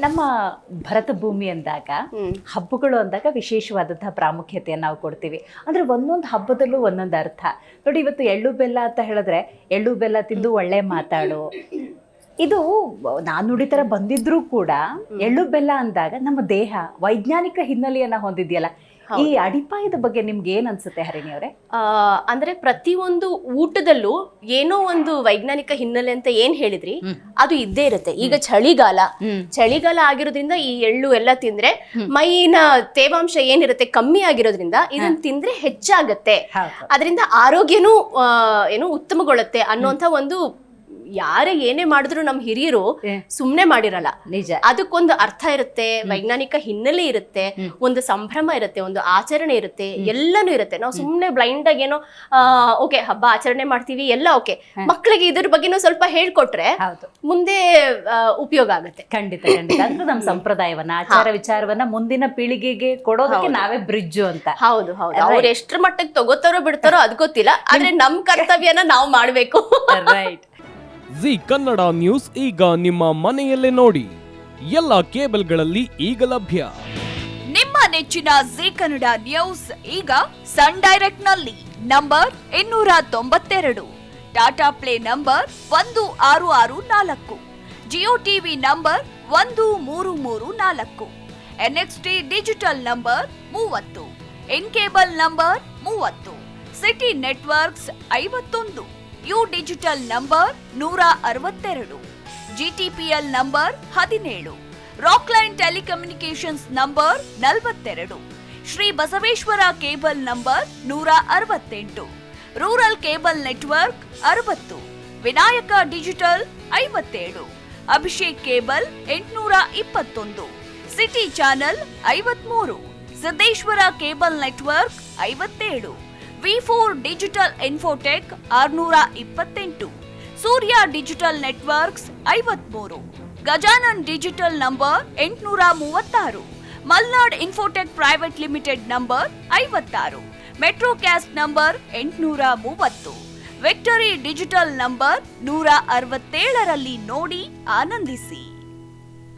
ನಮ್ಮ ಭರತ ಭೂಮಿ ಅಂದಾಗ ಹಬ್ಬಗಳು ಅಂದಾಗ ವಿಶೇಷವಾದಂತಹ ಪ್ರಾಮುಖ್ಯತೆಯನ್ನು ನಾವು ಕೊಡ್ತೀವಿ. ಅಂದ್ರೆ ಒಂದೊಂದು ಹಬ್ಬದಲ್ಲೂ ಒಂದೊಂದು ಅರ್ಥ. ನೋಡಿ, ಇವತ್ತು ಎಳ್ಳು ಬೆಲ್ಲ ಅಂತ ಹೇಳಿದ್ರೆ ಎಳ್ಳು ಬೆಲ್ಲ ತಿಂದು ಒಳ್ಳೆ ಮಾತಾಡು, ಇದು ನಾನುಡಿ ತರ ಬಂದಿದ್ರೂ ಕೂಡ ಎಳ್ಳು ಬೆಲ್ಲ ಅಂದಾಗ ನಮ್ಮ ದೇಹ ವೈಜ್ಞಾನಿಕ ಹಿನ್ನೆಲೆಯನ್ನ ಹೊಂದಿದೆಯಲ್ಲ. ಈ ಅಡಿಪಾಯದ ಬಗ್ಗೆ ನಿಮ್ಗೆ ಏನ್ ಅನ್ಸುತ್ತೆ ಹರಿಣಿ ಅವರೇ? ಅಂದ್ರೆ ಪ್ರತಿಯೊಂದು ಊಟದಲ್ಲೂ ಏನೋ ಒಂದು ವೈಜ್ಞಾನಿಕ ಹಿನ್ನೆಲೆ ಅಂತ ಏನ್ ಹೇಳಿದ್ರಿ, ಅದು ಇದ್ದೇ ಇರುತ್ತೆ. ಈಗ ಚಳಿಗಾಲ ಆಗಿರೋದ್ರಿಂದ ಈ ಎಳ್ಳು ಎಲ್ಲ ತಿಂದ್ರೆ ಮೈನ ತೇವಾಂಶ ಏನಿರುತ್ತೆ ಕಮ್ಮಿ ಆಗಿರೋದ್ರಿಂದ ಇದನ್ನ ತಿಂದ್ರೆ ಹೆಚ್ಚಾಗತ್ತೆ, ಅದರಿಂದ ಆರೋಗ್ಯನೂ ಏನು ಉತ್ತಮಗೊಳ್ಳುತ್ತೆ ಅನ್ನೋಂಥ ಒಂದು, ಯಾರೇ ಏನೇ ಮಾಡಿದ್ರು ನಮ್ಮ ಹಿರಿಯರು ಸುಮ್ನೆ ಮಾಡಿರಲ್ಲ. ನಿಜ, ಅದಕ್ಕೊಂದು ಅರ್ಥ ಇರುತ್ತೆ, ವೈಜ್ಞಾನಿಕ ಹಿನ್ನೆಲೆ ಇರುತ್ತೆ, ಒಂದು ಸಂಭ್ರಮ ಇರುತ್ತೆ, ಒಂದು ಆಚರಣೆ ಇರುತ್ತೆ, ಎಲ್ಲಾನು ಇರುತ್ತೆ. ನಾವು ಸುಮ್ನೆ ಬ್ಲೈಂಡ್ ಆಗಿ ಏನೋ ಓಕೆ ಹಬ್ಬ ಆಚರಣೆ ಮಾಡ್ತೀವಿ ಎಲ್ಲ ಓಕೆ, ಮಕ್ಕಳಿಗೆ ಇದ್ರ ಬಗ್ಗೆನೂ ಸ್ವಲ್ಪ ಹೇಳ್ಕೊಟ್ರೆ ಮುಂದೆ ಉಪಯೋಗ ಆಗುತ್ತೆ. ಖಂಡಿತ ಖಂಡಿತ. ಅಂದ್ರೆ ನಮ್ಮ ಸಂಪ್ರದಾಯವನ್ನ ಆಚಾರ ವಿಚಾರವನ್ನ ಮುಂದಿನ ಪೀಳಿಗೆಗೆ ಕೊಡೋದಕ್ಕೆ ನಾವೇ ಬ್ರಿಡ್ಜ್ ಅಂತ. ಹೌದು ಹೌದು. ಅವ್ರು ಎಷ್ಟ್ರ ಮಟ್ಟಕ್ಕೆ ತಗೋತಾರೋ ಬಿಡ್ತಾರೋ ಅದ್ ಗೊತ್ತಿಲ್ಲ, ಆದ್ರೆ ನಮ್ ಕರ್ತವ್ಯನ ನಾವು ಮಾಡ್ಬೇಕು. ರೈಟ್. ಜಿ ಕನ್ನಡ ನ್ಯೂಸ್ ಈಗ ನಿಮ್ಮ ಮನೆಯಲ್ಲೇ ನೋಡಿ, ಎಲ್ಲ ಕೇಬಲ್ಗಳಲ್ಲಿ ಈಗ ಲಭ್ಯ. ನಿಮ್ಮ ನೆಚ್ಚಿನ ಜಿ ಕನ್ನಡ ನ್ಯೂಸ್ ಈಗ ಸನ್ ಡೈರೆಕ್ಟ್ ನಲ್ಲಿ number 292, Tata play number 1664, Jio TV number 1334, NXT digital number 30, in cable number 30, city networks 51, U digital number 162, GTPL number 17, Rockline telecommunications number 42, Shri Basaveshwara cable number 168, rural cable network 60, Vinayaka digital 57, Abhishek cable 821, city channel 53, Siddeshwara cable network 57, V4 digital Infotech 628, Surya digital networks 53, Gajanan digital number 836, Malnad infotech private limited number 56, metro cast number 830, victory digital number 167ರಲ್ಲಿ ನೋಡಿ ಆನಂದಿಸಿ.